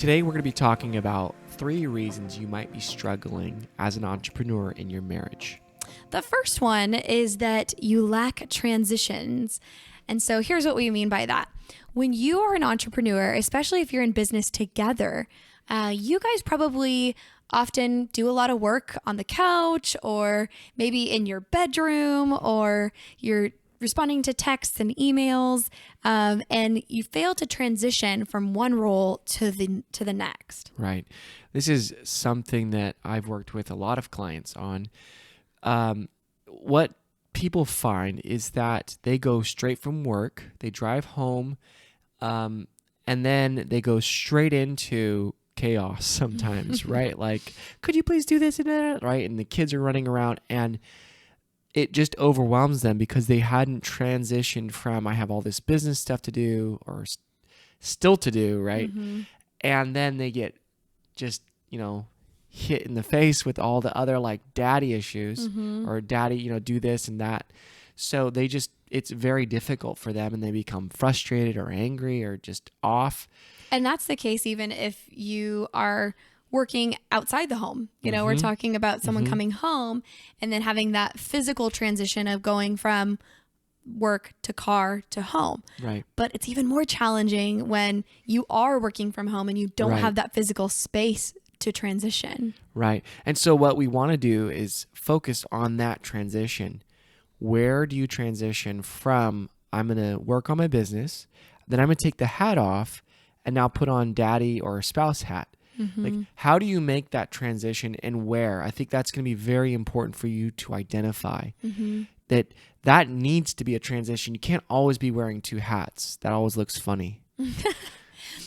Today we're going to be talking about 3 reasons you might be struggling as an entrepreneur in your marriage. The first one is that you lack transitions. And so here's what we mean by that. When you are an entrepreneur, especially if you're in business together, you guys probably often do a lot of work on the couch or maybe in your bedroom, or you're responding to texts and emails, and you fail to transition from one role to the next. Right. This is something that I've worked with a lot of clients on. What people find is that they go straight from work, they drive home, and then they go straight into chaos sometimes, right? Like, could you please do this and that, right? And the kids are running around, and it just overwhelms them because they hadn't transitioned from I have all this business stuff to do or still to do, right? Mm-hmm. And then they get just, hit in the face with all the other like daddy issues or daddy, do this and that. So it's very difficult for them, and they become frustrated or angry or just off. And that's the case even if you are working outside the home. We're talking about someone coming home and then having that physical transition of going from work to car to home. Right. But it's even more challenging when you are working from home and you don't Right. have that physical space to transition. Right. And so what we want to do is focus on that transition. Where do you transition from I'm going to work on my business, then I'm going to take the hat off and now put on daddy or spouse hat? Like, how do you make that transition and where? I think that's going to be very important for you to identify that needs to be a transition. You can't always be wearing 2 hats. That always looks funny.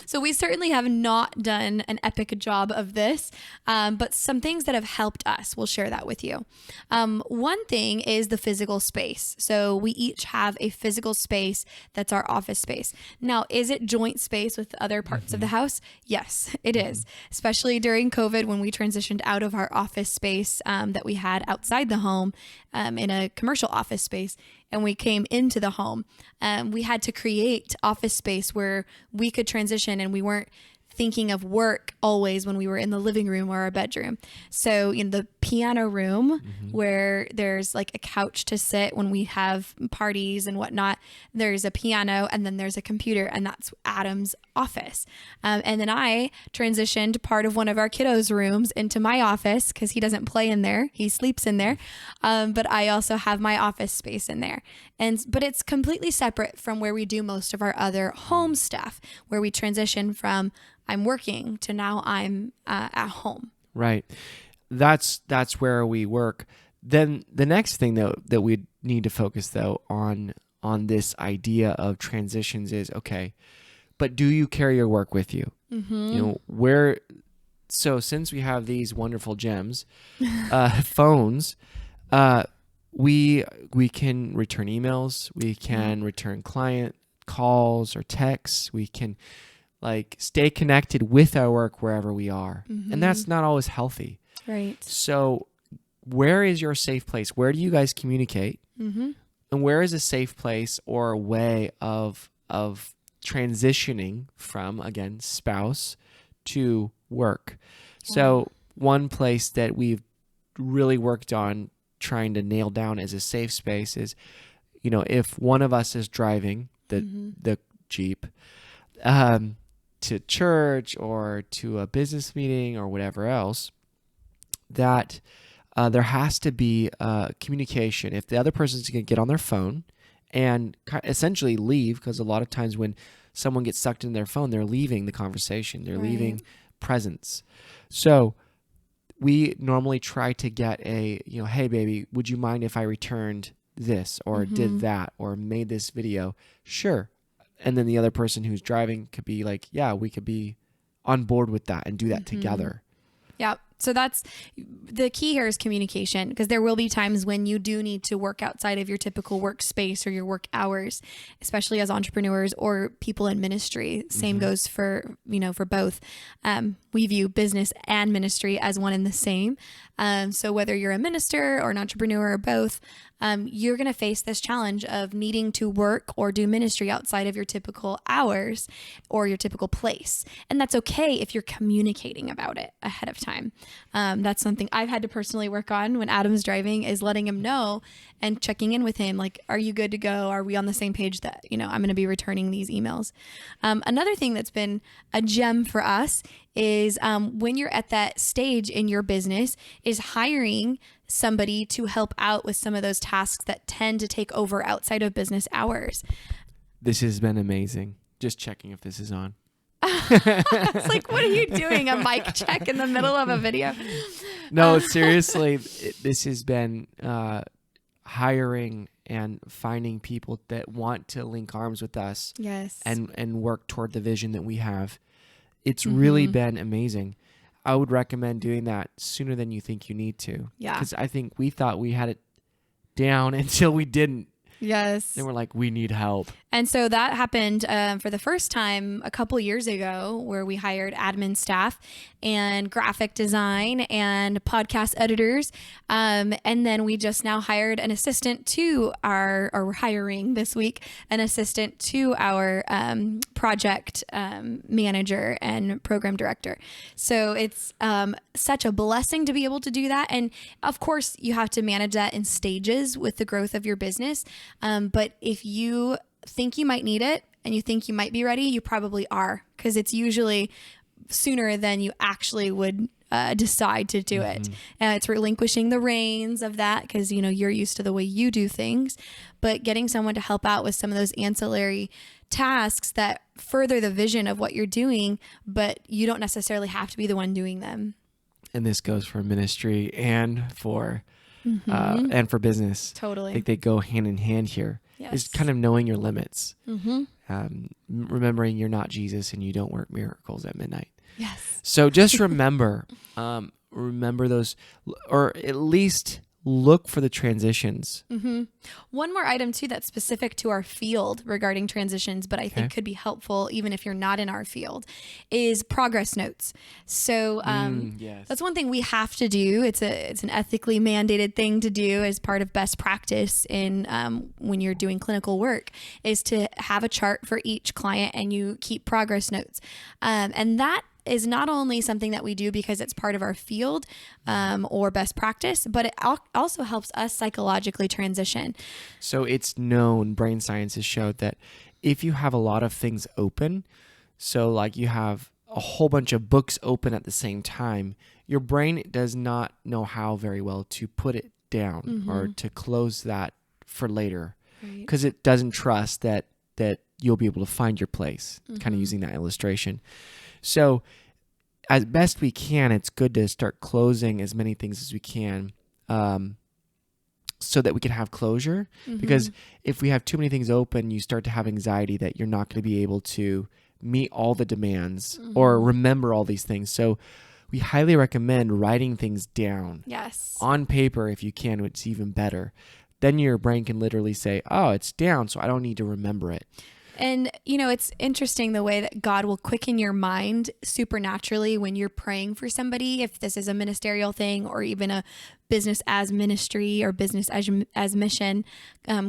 So we certainly have not done an epic job of this, but some things that have helped us, we'll share that with you. One thing is the physical space. So we each have a physical space that's our office space. Now, is it joint space with other parts of the house? Yes, it is, especially during COVID when we transitioned out of our office space that we had outside the home in a commercial office space. And we came into the home, we had to create office space where we could transition and we weren't thinking of work always when we were in the living room or our bedroom. So in the piano room where there's like a couch to sit when we have parties and whatnot, there's a piano and then there's a computer, and that's Adam's office. And then I transitioned part of one of our kiddos' rooms into my office because he doesn't play in there. He sleeps in there. But I also have my office space in there. But it's completely separate from where we do most of our other home stuff, where we transition from I'm working to now I'm at home. Right. That's where we work. Then the next thing that we need to focus though on this idea of transitions is, okay, but do you carry your work with you? So since we have these wonderful gems, phones, we can return emails, we can return client calls or texts, we can stay connected with our work wherever we are. And that's not always healthy. Right. So where is your safe place? Where do you guys communicate? And where is a safe place or a way of transitioning from, again, spouse to work? So one place that we've really worked on trying to nail down as a safe space is, if one of us is driving the Jeep, to church or to a business meeting or whatever else, that there has to be communication. If the other person's going to get on their phone and essentially leave, because a lot of times when someone gets sucked in their phone, they're leaving the conversation. They're leaving presence. So we normally try to get hey, baby, would you mind if I returned this or did that or made this video? Sure. And then the other person who's driving could be like, yeah, we could be on board with that and do that together. Yep. So that's the key here is communication, because there will be times when you do need to work outside of your typical workspace or your work hours, especially as entrepreneurs or people in ministry. Same goes for, for both. We view business and ministry as one and the same. So whether you're a minister or an entrepreneur or both, you're going to face this challenge of needing to work or do ministry outside of your typical hours or your typical place. And that's okay if you're communicating about it ahead of time. That's something I've had to personally work on when Adam's driving, is letting him know and checking in with him. Like, are you good to go? Are we on the same page that, I'm going to be returning these emails? Another thing that's been a gem for us is when you're at that stage in your business, is hiring somebody to help out with some of those tasks that tend to take over outside of business hours. This has been amazing. Just checking if this is on. It's like, what are you doing? A mic check in the middle of a video? No, seriously, this has been hiring and finding people that want to link arms with us. Yes. And work toward the vision that we have. It's really been amazing. I would recommend doing that sooner than you think you need to. Yeah. Because I think we thought we had it down until we didn't. Yes. Then we're like, we need help. And so that happened for the first time a couple years ago, where we hired admin staff and graphic design and podcast editors. And then we just now hired an assistant to or hiring this week, an assistant to our project manager and program director. So it's such a blessing to be able to do that. And of course, you have to manage that in stages with the growth of your business. But if you think you might need it and you think you might be ready, you probably are, because it's usually sooner than you actually would decide to do it. It's relinquishing the reins of that, because you're used to the way you do things, but getting someone to help out with some of those ancillary tasks that further the vision of what you're doing, but you don't necessarily have to be the one doing them. And this goes for ministry and for business. Totally. I think they go hand in hand here. Yes. Is kind of knowing your limits. Remembering you're not Jesus and you don't work miracles at midnight. Yes. So just remember those, or at least look for the transitions. One more item too that's specific to our field regarding transitions, but I think could be helpful even if you're not in our field, is progress notes. So that's one thing we have to do. It's an ethically mandated thing to do as part of best practice in when you're doing clinical work, is to have a chart for each client and you keep progress notes. And that is not only something that we do because it's part of our field or best practice, but it also helps us psychologically transition. So it's known, brain science has showed that if you have a lot of things open, so like you have a whole bunch of books open at the same time, your brain does not know how very well to put it down or to close that for later, because it doesn't trust that you'll be able to find your place, kind of using that illustration. So as best we can, it's good to start closing as many things as we can so that we can have closure. Because if we have too many things open, you start to have anxiety that you're not going to be able to meet all the demands or remember all these things. So we highly recommend writing things down. Yes. On paper, if you can, it's even better. Then your brain can literally say, oh, it's down, so I don't need to remember it. And, it's interesting the way that God will quicken your mind supernaturally when you're praying for somebody, if this is a ministerial thing or even a business as ministry or business as mission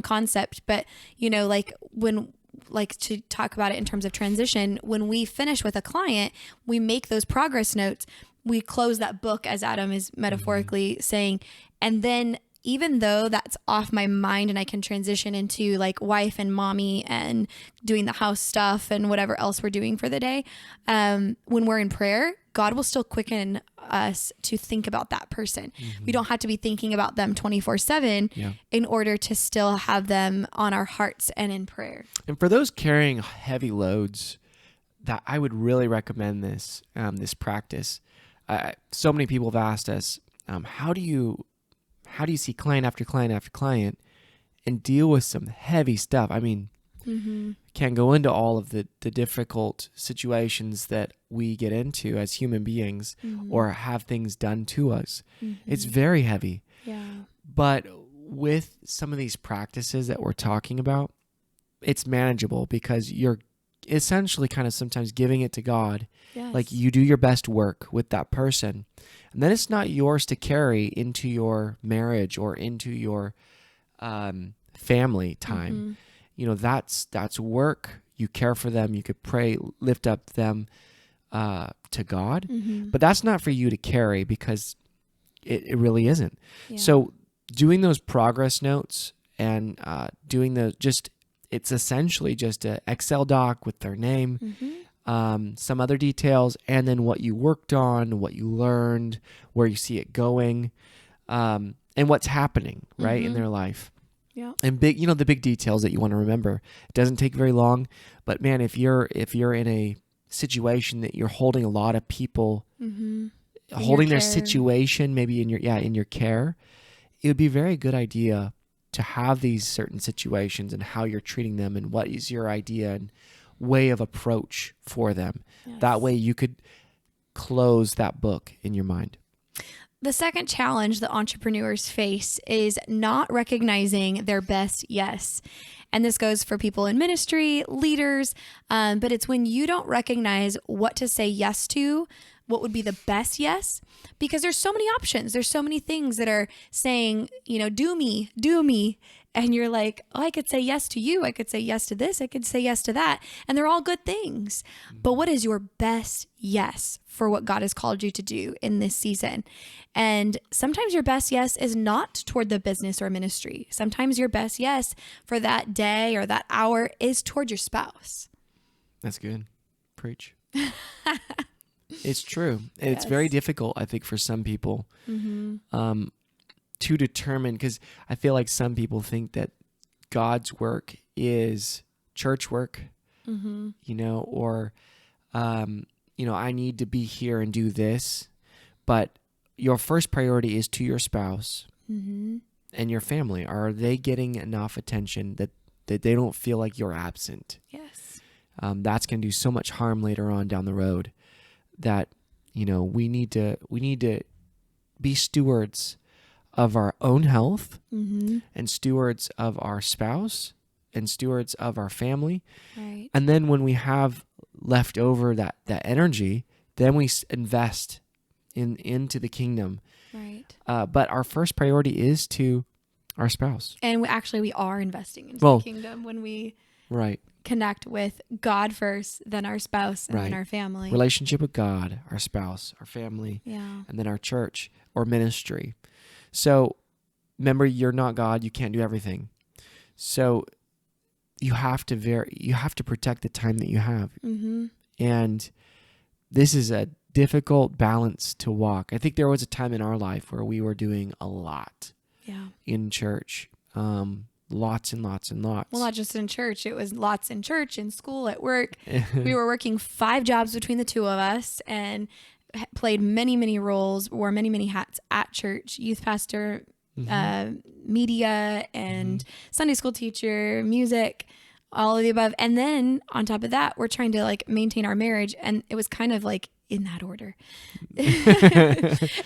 concept. But, to talk about it in terms of transition, when we finish with a client, we make those progress notes. We close that book, as Adam is metaphorically saying, and then even though that's off my mind and I can transition into like wife and mommy and doing the house stuff and whatever else we're doing for the day, when we're in prayer, God will still quicken us to think about that person. We don't have to be thinking about them 24/7 in order to still have them on our hearts and in prayer. And for those carrying heavy loads, that I would really recommend this practice. So many people have asked us, how do you see client after client after client and deal with some heavy stuff? I mean, Can't go into all of the difficult situations that we get into as human beings or have things done to us. It's very heavy. Yeah. But with some of these practices that we're talking about, it's manageable because you're essentially kind of sometimes giving it to God. Yes. Like you do your best work with that person. And then it's not yours to carry into your marriage or into your family time. You know, that's work. You care for them. You could pray, lift up them to God. But that's not for you to carry because it really isn't. Yeah. So doing those progress notes and doing the it's essentially just an Excel doc with their name, some other details, and then what you worked on, what you learned, where you see it going, and what's happening, right, in their life. Yeah. And the big details that you want to remember. It doesn't take very long, but man, if you're in a situation that you're holding a lot of people, holding their situation, maybe in your care, it would be a very good idea to have these certain situations and how you're treating them and what is your idea and way of approach for them. Yes. That way you could close that book in your mind. The second challenge that entrepreneurs face is not recognizing their best yes. And this goes for people in ministry, leaders, but it's when you don't recognize what to say yes to, what would be the best yes, because there's so many options. There's so many things that are saying, do me. And you're like, oh, I could say yes to you. I could say yes to this. I could say yes to that. And they're all good things. But what is your best yes for what God has called you to do in this season? And sometimes your best yes is not toward the business or ministry. Sometimes your best yes for that day or that hour is toward your spouse. That's good. Preach. It's true. And It's very difficult, I think, for some people to determine, because I feel like some people think that God's work is church work, or, I need to be here and do this. But your first priority is to your spouse and your family. Are they getting enough attention that they don't feel like you're absent? Yes. That's going to do so much harm later on down the road. That we need to be stewards of our own health and stewards of our spouse and stewards of our family. Right. And then when we have left over that energy, then we invest into the kingdom. Right. But our first priority is to our spouse. And we are investing into the kingdom when we connect with God first, then our spouse, and then our family. Relationship with God, our spouse, our family, and then our church or ministry. So remember, you're not God. You can't do everything. So you have to protect the time that you have. And this is a difficult balance to walk. I think there was a time in our life where we were doing a lot in church. Lots and lots and lots. Well, not just in church. It was lots in church, in school, at work. We were working 5 jobs between the two of us and played many, many roles, wore many, many hats at church. Youth pastor, media, and Sunday school teacher, music, all of the above. And then on top of that, we're trying to maintain our marriage. And it was kind of in that order.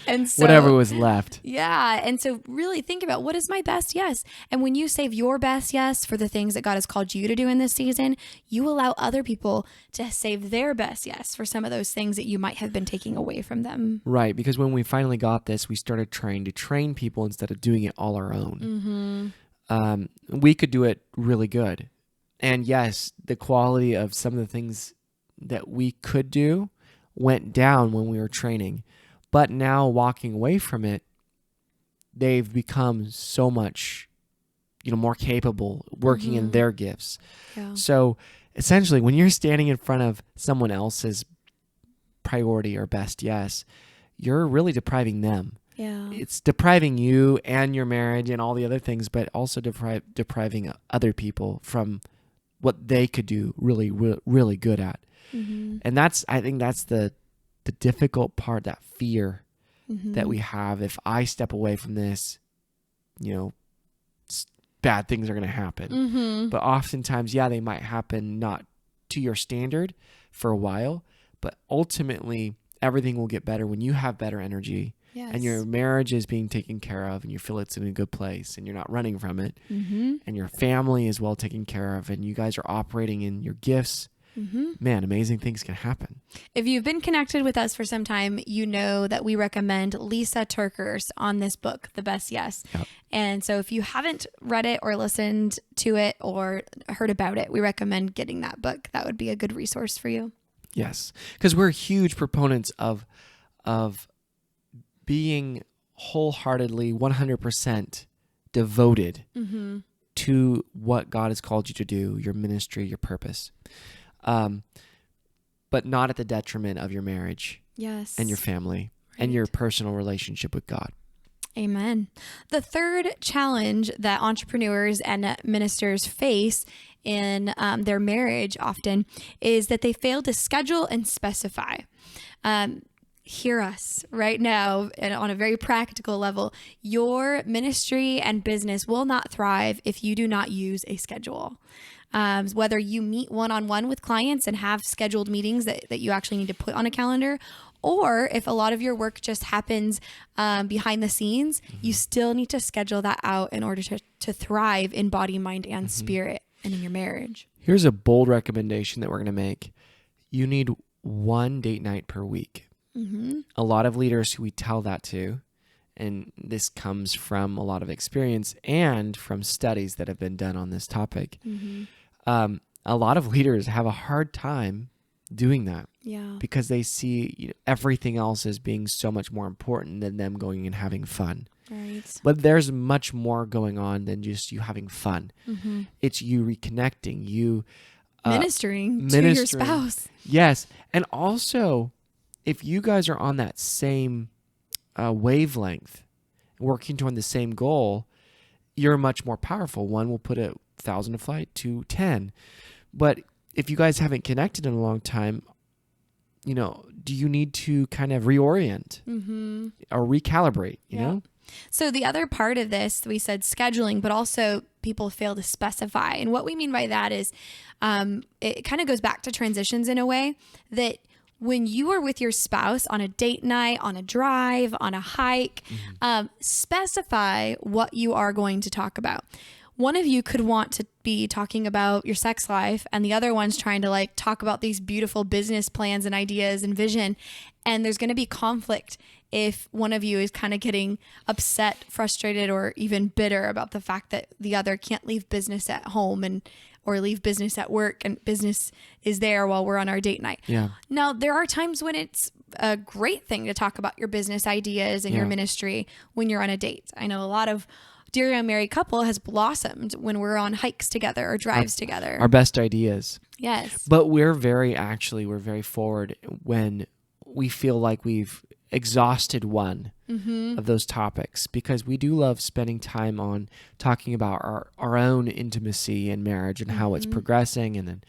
And so whatever was left. Yeah. And so really think about, what is my best yes? And when you save your best yes for the things that God has called you to do in this season, you allow other people to save their best yes for some of those things that you might have been taking away from them. Right. Because when we finally got this, we started trying to train people instead of doing it all our own. We could do it really good. And yes, the quality of some of the things that we could do went down when we were training, but now walking away from it, they've become so much, more capable working in their gifts. Yeah. So essentially, when you're standing in front of someone else's priority or best yes, you're really depriving them. Yeah. It's depriving you and your marriage and all the other things, but also depriving other people from what they could do really, really good at. And I think that's the difficult part, that fear that we have. If I step away from this, bad things are going to happen. But oftentimes, yeah, they might happen not to your standard for a while, but ultimately everything will get better when you have better energy. Yes. And your marriage is being taken care of and you feel it's in a good place and you're not running from it. And your family is well taken care of and you guys are operating in your gifts. Man, amazing things can happen. If you've been connected with us for some time, you know that we recommend Lisa Turker's on this book, The Best Yes. Yep. And so if you haven't read it or listened to it or heard about it, we recommend getting that book. That would be a good resource for you. Yes, because we're huge proponents of being wholeheartedly 100% devoted to what God has called you to do, your ministry, your purpose, but not at the detriment of your marriage and your family and your personal relationship with God. Amen. The third challenge that entrepreneurs and ministers face in their marriage often is that they fail to schedule and specify. Hear us right now, and on a very practical level, your ministry and business will not thrive if you do not use a schedule. Whether you meet one-on-one with clients and have scheduled meetings that you actually need to put on a calendar, or if a lot of your work just happens behind the scenes, you still need to schedule that out in order to thrive in body, mind, and spirit and in your marriage. Here's a bold recommendation that we're going to make. You need one date night per week. A lot of leaders who we tell that to, and this comes from a lot of experience and from studies that have been done on this topic. A lot of leaders have a hard time doing that because they see everything else as being so much more important than them going and having fun. Right. But there's much more going on than just you having fun. It's you reconnecting, you ministering to your spouse. Yes. And also, if you guys are on that same wavelength, working toward the same goal, you're much more powerful. One will put 1,000 to flight, 2, 10. But if you guys haven't connected in a long time, do you need to kind of reorient or recalibrate, you know? So the other part of this, we said scheduling, but also people fail to specify. And what we mean by that is it kind of goes back to transitions in a way that when you are with your spouse on a date night, on a drive, on a hike, specify what you are going to talk about. One of you could want to be talking about your sex life and the other one's trying to talk about these beautiful business plans and ideas and vision. And there's going to be conflict if one of you is kind of getting upset, frustrated, or even bitter about the fact that the other can't leave business at home or leave business at work and business is there while we're on our date night. Yeah. Now, there are times when it's a great thing to talk about your business ideas and your ministry when you're on a date. I know a lot of Dear Young Married Couple has blossomed when we're on hikes together or drives together. Our best ideas. Yes. But we're very forward when we feel like we've exhausted one of those topics, because we do love spending time on talking about our own intimacy and marriage and how it's progressing, and then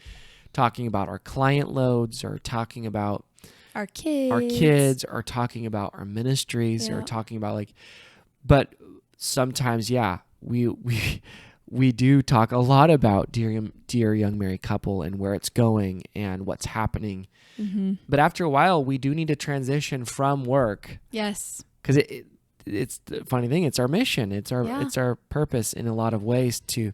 talking about our client loads, or talking about our kids, or talking about our ministries, or talking about but sometimes, we do talk a lot about Dear Young Married Couple and where it's going and what's happening. But after a while, we do need to transition from work. Yes. Because it's the funny thing. It's our mission. It's our purpose in a lot of ways to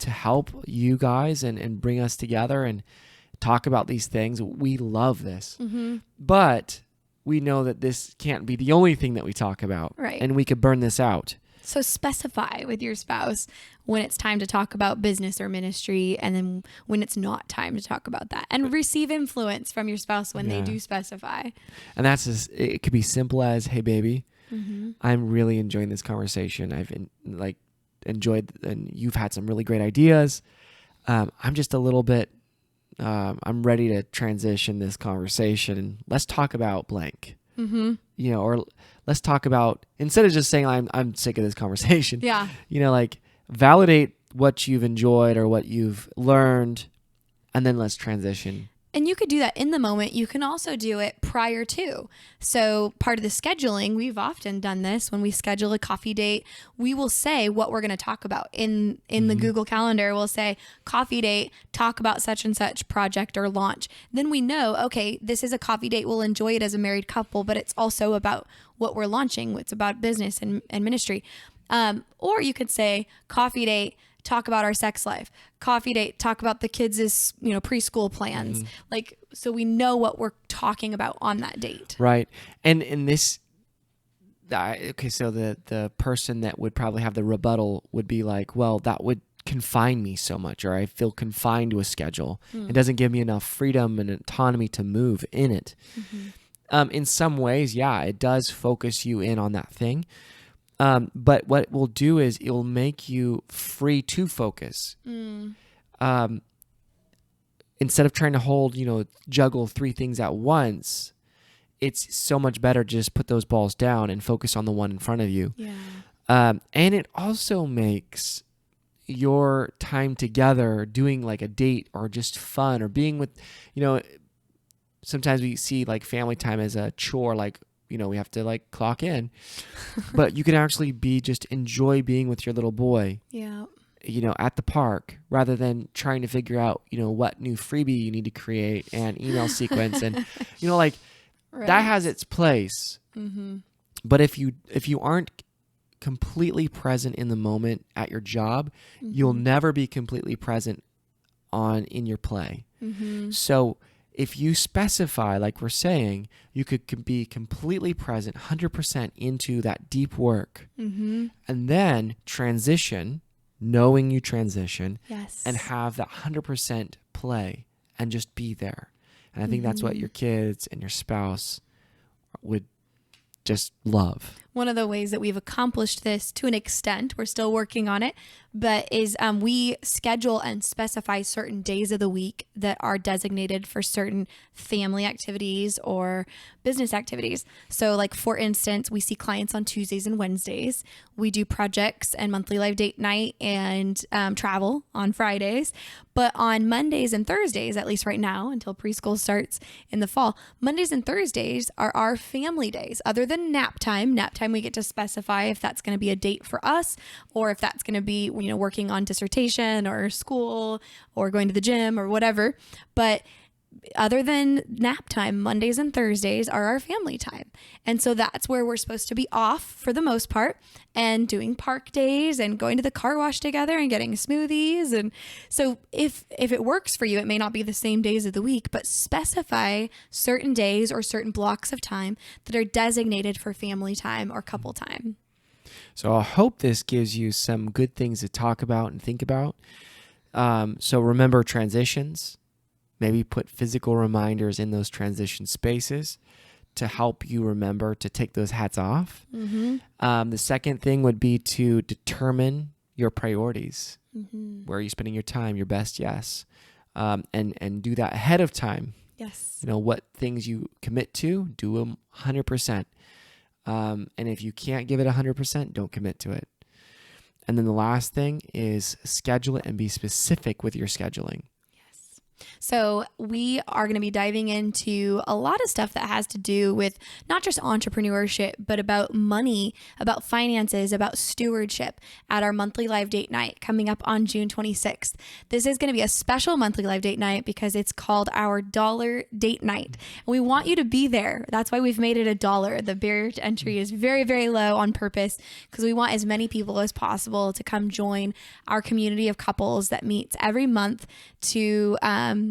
help you guys and bring us together and talk about these things. We love this, but we know that this can't be the only thing that we talk about, right? And we could burn this out. So specify with your spouse when it's time to talk about business or ministry, and then when it's not time to talk about that, and receive influence from your spouse when they do specify. And it could be simple as, hey, baby, I'm really enjoying this conversation. I've enjoyed, and you've had some really great ideas. I'm just a little bit, I'm ready to transition this conversation, and let's talk about blank. Or let's talk about, instead of just saying I'm sick of this conversation. Yeah. Validate what you've enjoyed or what you've learned, and then let's transition And you could do that in the moment. You can also do it prior to. So part of the scheduling, we've often done this when we schedule a coffee date, we will say what we're going to talk about in the Google Calendar. We'll say coffee date, talk about such and such project or launch. Then we know, okay, this is a coffee date. We'll enjoy it as a married couple, but it's also about what we're launching. It's about business and ministry. Or you could say coffee date, talk about our sex life. Coffee date, talk about the kids' preschool plans. Like, so we know what we're talking about on that date. Right. And in this, okay, so the person that would probably have the rebuttal would be like, well, that would confine me so much, or I feel confined to a schedule. It doesn't give me enough freedom and autonomy to move in it. In some ways, yeah, it does focus you in on that thing. But what it will do is it'll make you free to focus. Instead of trying to juggle 3 things at once, it's so much better to just put those balls down and focus on the one in front of you. Yeah. And it also makes your time together doing like a date or just fun or being with, sometimes we see like family time as a chore, like, we have to like clock in, but you can actually just enjoy being with your little boy, Yeah. At the park, rather than trying to figure out, what new freebie you need to create and email sequence. And, Right. that has its place. But if you aren't completely present in the moment at your job, you'll never be completely present in your play. So if you specify, like we're saying, you could be completely present, 100% into that deep work, and then transition, knowing you transition, Yes. and have that 100% play and just be there. And I think that's what your kids and your spouse would just love. One of the ways that we've accomplished this to an extent, we're still working on it, but is we schedule and specify certain days of the week that are designated for certain family activities or business activities. So like, for instance, we see clients on Tuesdays and Wednesdays. We do projects and monthly live date night and travel on Fridays. But on Mondays and Thursdays, at least right now, until preschool starts in the fall, Mondays and Thursdays are our family days. Other than nap time, we get to specify if that's going to be a date for us or if that's going to be, working on dissertation or school or going to the gym or whatever. But other than nap time, Mondays and Thursdays are our family time. And so that's where we're supposed to be off for the most part and doing park days and going to the car wash together and getting smoothies. And so if it works for you, it may not be the same days of the week, but specify certain days or certain blocks of time that are designated for family time or couple time. So I hope this gives you some good things to talk about and think about. So remember transitions. Maybe put physical reminders in those transition spaces to help you remember to take those hats off. The second thing would be to determine your priorities. Where are you spending your time? Your best yes. And do that ahead of time. Yes. What things you commit to, do them 100%. And if you can't give it 100%, don't commit to it. And then the last thing is schedule it and be specific with your scheduling. So we are going to be diving into a lot of stuff that has to do with not just entrepreneurship, but about money, about finances, about stewardship at our monthly live date night coming up on June 26th. This is going to be a special monthly live date night because it's called our $1 date night. And we want you to be there. That's why we've made it $1. The barrier to entry is very, very low on purpose because we want as many people as possible to come join our community of couples that meets every month to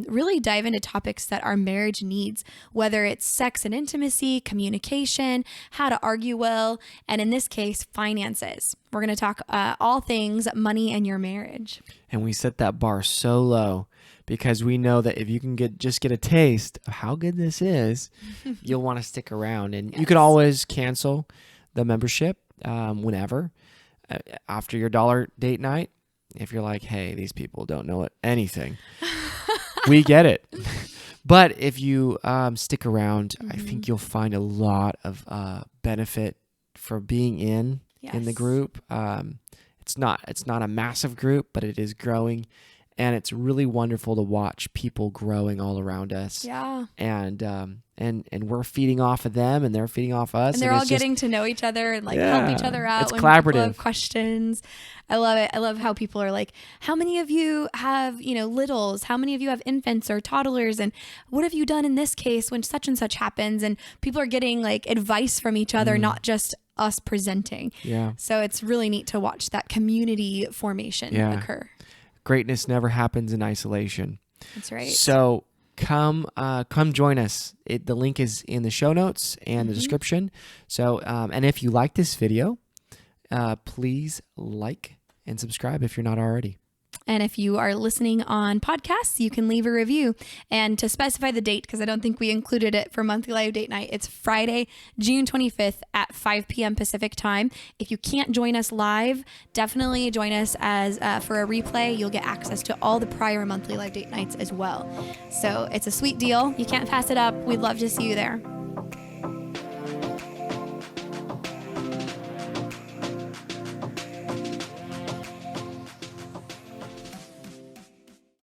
really dive into topics that our marriage needs, whether it's sex and intimacy, communication, how to argue well, and in this case, finances. We're going to talk all things money and your marriage. And we set that bar so low because we know that if you can get a taste of how good this is, you'll want to stick around. And you can always cancel the membership whenever after your $1 date night. If you're like, hey, these people don't know anything. We get it. But if you stick around, I think you'll find a lot of benefit for being in the group. It's not a massive group, but it is growing. And it's really wonderful to watch people growing all around us. Yeah. And we're feeding off of them, and they're feeding off us. And they're all getting to know each other and like help each other out. It's when collaborative. People have questions. I love it. I love how people are like, how many of you have, littles? How many of you have infants or toddlers? And what have you done in this case when such and such happens? And people are getting like advice from each other, not just us presenting. Yeah. So it's really neat to watch that community formation occur. Greatness never happens in isolation. That's right. So come join us. The link is in the show notes and the description. So, and if you like this video, please like and subscribe if you're not already. And if you are listening on podcasts, you can leave a review. And to specify the date, because I don't think we included it for monthly live date night, it's Friday, June 25th at 5 p.m. Pacific time. If you can't join us live, definitely join us as for a replay. You'll get access to all the prior monthly live date nights as well. So it's a sweet deal. You can't pass it up. We'd love to see you there.